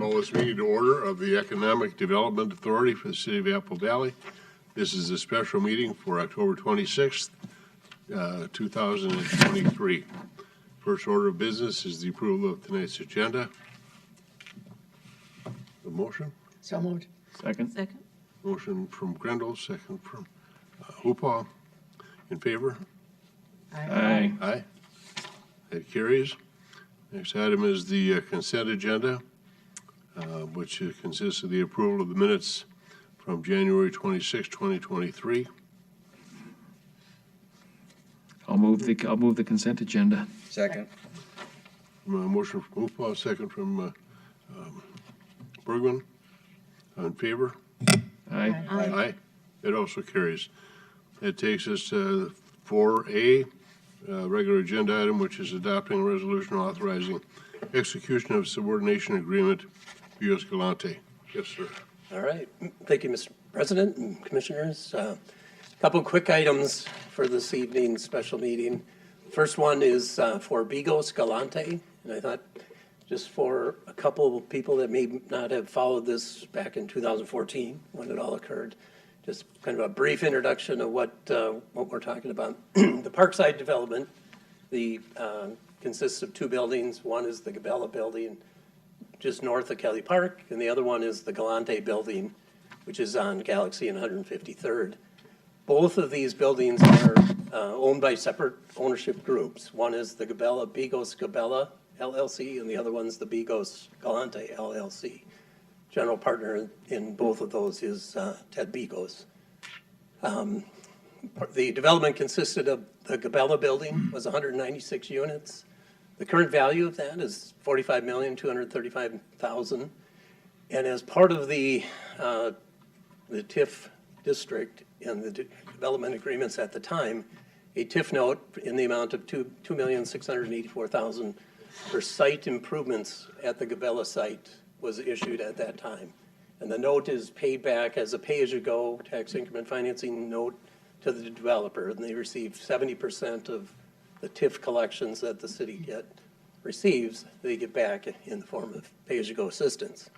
Call this meeting to order of the Economic Development Authority for the City of Apple Valley. This is a special meeting for October 26th, 2023. First order of business is the approval of tonight's agenda. A motion? So moved. Second. Second. Motion from Grendel, second from Hoopaw. In favor? Aye. Aye. That carries. Next item is the consent agenda, which consists of the approval of the minutes from January 26, 2023. I'll move the consent agenda. Second. Motion from Hoopaw, second from Bergman. In favor? Aye. Aye. It also carries. That takes us to 4A, regular agenda item, which is adopting a resolution authorizing execution of subordination agreement, Bigos-Galante. Yes, sir. All right. Thank you, Mr. President and Commissioners. A couple quick items for this evening's special meeting. First one is for Bigos-Galante, and I thought just for a couple of people that may not have followed this back in 2014 when it all occurred, just kind of a brief introduction of what we're talking about. The Parkside development, consists of two buildings. One is the Gabella building, just north of Kelly Park, and the other one is the Galante building, which is on Galaxy and 153rd. Both of these buildings are owned by separate ownership groups. One is the Bigos-Gabella LLC, and the other one's the Bigos-Galante LLC. General partner in both of those is Ted Bigos. The development consisted of the Gabella building, was 196 units. The current value of that is $45,235,000. And as part of the TIF district and the development agreements at the time, a TIF note in the amount of $2,684,000 for site improvements at the Gabella site was issued at that time. And the note is paid back as a pay-as-you-go tax increment financing note to the developer, and they receive 70% of the TIF collections that the city receives, they get back in the form of pay-as-you-go assistance.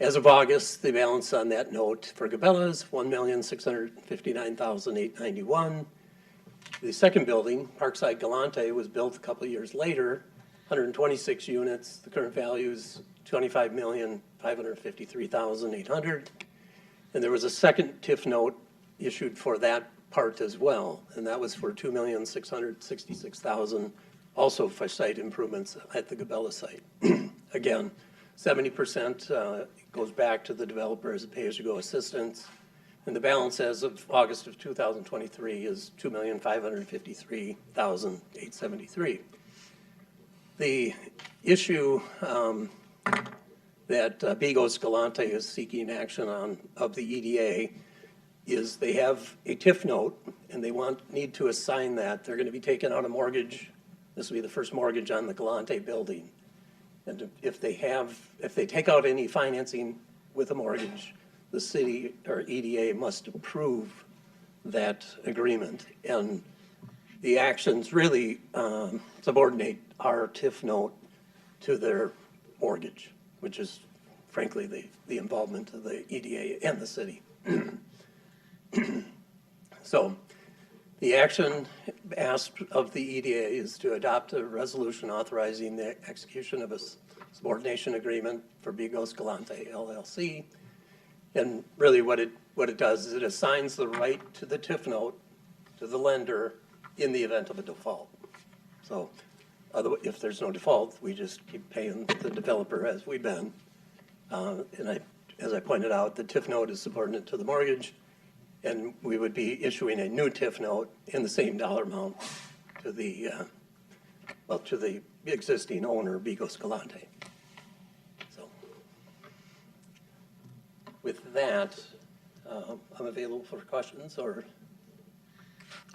As of August, the balance on that note for Gabella is $1,659,891. The second building, Parkside Galante, was built a couple of years later, 126 units. The current value is $25,553,800. And there was a second TIF note issued for that part as well, and that was for $2,666,000, also for site improvements at the Gabella site. Again, 70% goes back to the developer as a pay-as-you-go assistance, and the balance as of August of 2023 is $2,553,873. The issue that Bigos-Galante is seeking action on of the EDA is they have a TIF note and they need to assign that. They're going to be taking out a mortgage. This will be the first mortgage on the Galante building. And if they take out any financing with a mortgage, the city or EDA must approve that agreement. And the actions really subordinate our TIF note to their mortgage, which is frankly the involvement of the EDA and the city. So the action asked of the EDA is to adopt a resolution authorizing the execution of a subordination agreement for Bigos-Galante LLC. And really what it does is it assigns the right to the TIF note to the lender in the event of a default. So if there's no default, we just keep paying the developer as we've been. As I pointed out, the TIF note is subordinate to the mortgage, and we would be issuing a new TIF note in the same dollar amount to the existing owner, Bigos-Galante. So with that, I'm available for questions or.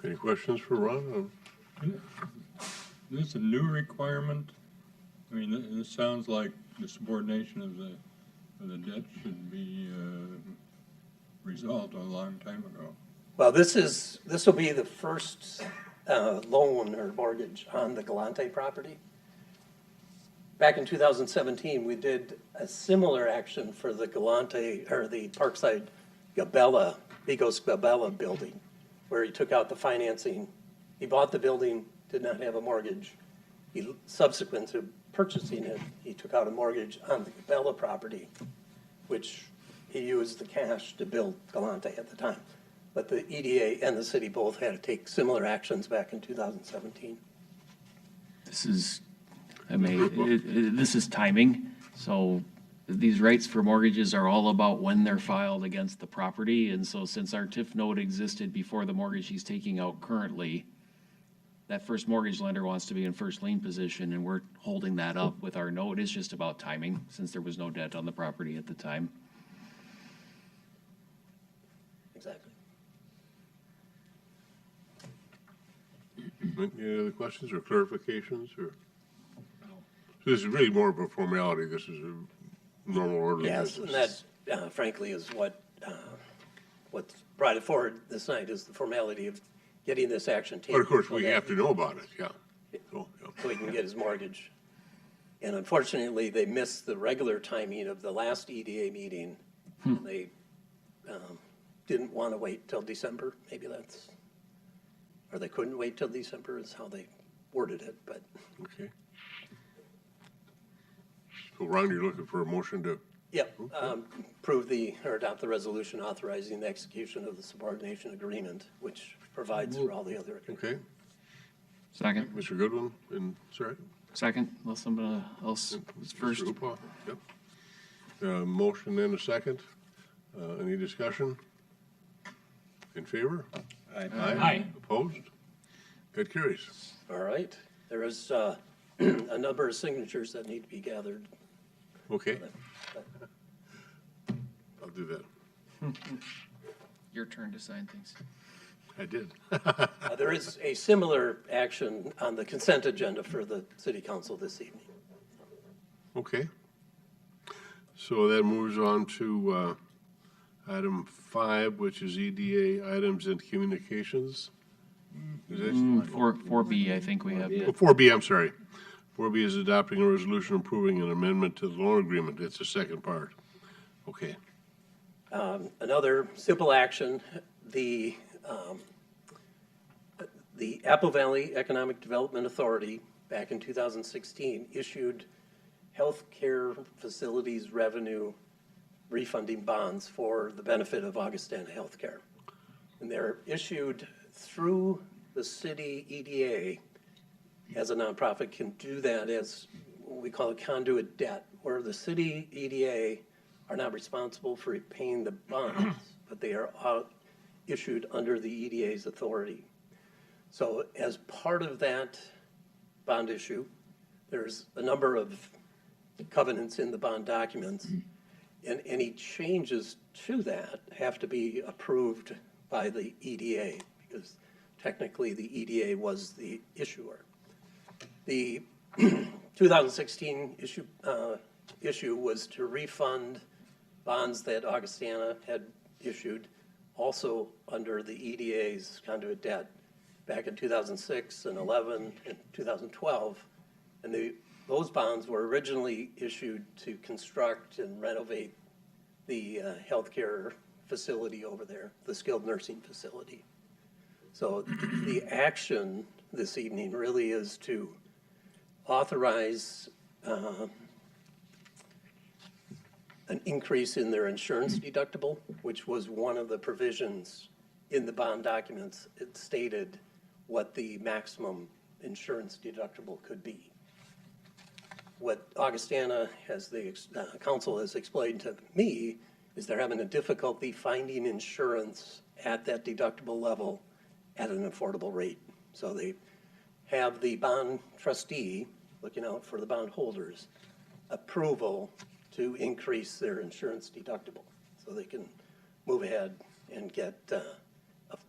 Any questions for Ron? Is this a new requirement? I mean, this sounds like the subordination of the debt should be resolved a long time ago. Well, this will be the first loan or mortgage on the Galante property. back in 2017, we did a similar action for the Galante, or the Parkside Gabella, Bigos-Galante building, where he took out the financing. He bought the building, did not have a mortgage. Subsequent to purchasing it, he took out a mortgage on the Gabella property, which he used the cash to build Galante at the time. But the EDA and the city both had to take similar actions back in 2017. This is, I mean, this is timing. So these rights for mortgages are all about when they're filed against the property. And so since our TIF note existed before the mortgage he's taking out currently, that first mortgage lender wants to be in first lien position, and we're holding that up with our note. It's just about timing, since there was no debt on the property at the time. Exactly. Any other questions or clarifications, or? So this is really more of a formality. This is a normal order of Yes, and business. that frankly is what's brought it forward this night, is the formality of getting this action taken. But of course, so we that- have to know about it, yeah. So, yeah. so he can get his mortgage. And unfortunately, they missed the regular timing of the last EDA meeting. They didn't want to wait till December, maybe that's, or they couldn't wait till December is how they worded it, but Okay. So Ron, you're looking for a motion to, yep, or adopt the resolution authorizing the execution of the subordination agreement, which provides for all the other agreements. okay, Second, Mr. Goodwin, and, sorry? second, unless somebody else was first. Mr. Upa, yep. Motion and a second. Any discussion? In favor? Aye. Opposed? That carries. All right, there is a number of signatures that need to be gathered. Okay. I'll do that. Your turn to sign things. I did. There is a similar action on the consent agenda for the city council this evening. Okay. So that moves on to item 5, which is EDA Items and Communications. Is this? 4B, I think we have. Oh, 4B, I'm sorry. 4B is adopting a resolution approving an amendment to the loan agreement. It's the second part. Okay. Another simple action, the Apple Valley Economic Development Authority, back in 2016, issued healthcare facilities revenue refunding bonds for the benefit of Augustana Healthcare. And they're issued through the city EDA, as a nonprofit, can do that as what we call a conduit debt, where the city EDA are not responsible for repaying the bonds, but they are issued under the EDA's authority. So as part of that bond issue, there's a number of covenants in the bond documents, and any changes to that have to be approved by the EDA, because technically the EDA was the issuer. The 2016 issue was to refund bonds that Augustana had issued, also under the EDA's conduit debt, back in 2006 and 11 and 2012. And those bonds were originally issued to construct and renovate the healthcare facility over there, the skilled nursing facility. So the action this evening really is to authorize an increase in their insurance deductible, which was one of the provisions in the bond documents. It stated what the maximum insurance deductible could be. What Augustana, as the council has explained to me, is they're having a difficulty finding insurance at that deductible level at an affordable rate. So they have the bond trustee, looking out for the bond holders, approval to increase their insurance deductible so they can move ahead and get a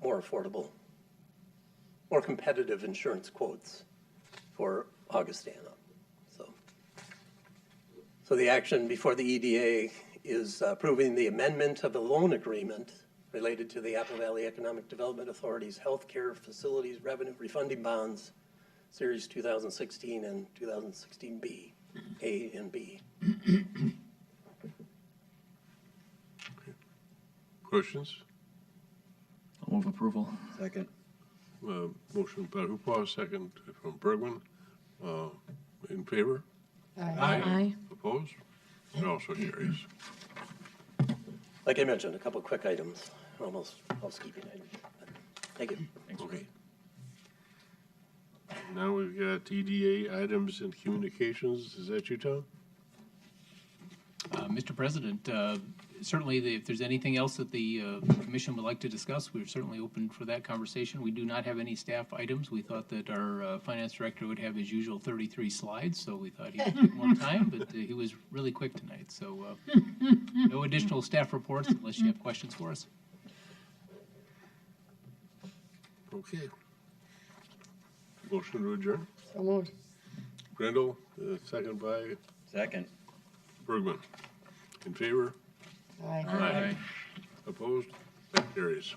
more affordable, more competitive insurance quotes for Augustana. So the action before the EDA is approving the amendment of the loan agreement related to the Apple Valley Economic Development Authority's healthcare facilities revenue refunding bonds, Series 2016 and 2016B. A and B. Questions? I'll move approval. Second. Motion by Hoopla, second from Bergman. In favor? Aye. Opposed? It also carries. Like I mentioned, a couple quick items, almost housekeeping items. Thank you. Okay. Now we've got EDA Items and Communications. Is that you, Tom? Mr. President, certainly if there's anything else that the commission would like to discuss, we're certainly open for that conversation. We do not have any staff items. We thought that our finance director would have his usual 33 slides, so we thought he'd take more time, but he was really quick tonight. So no additional staff reports unless you have questions for us. Okay. Motion to adjourn. So moved. Grendel, second by Second. Bergman. In favor? Aye. Aye. Opposed? That carries.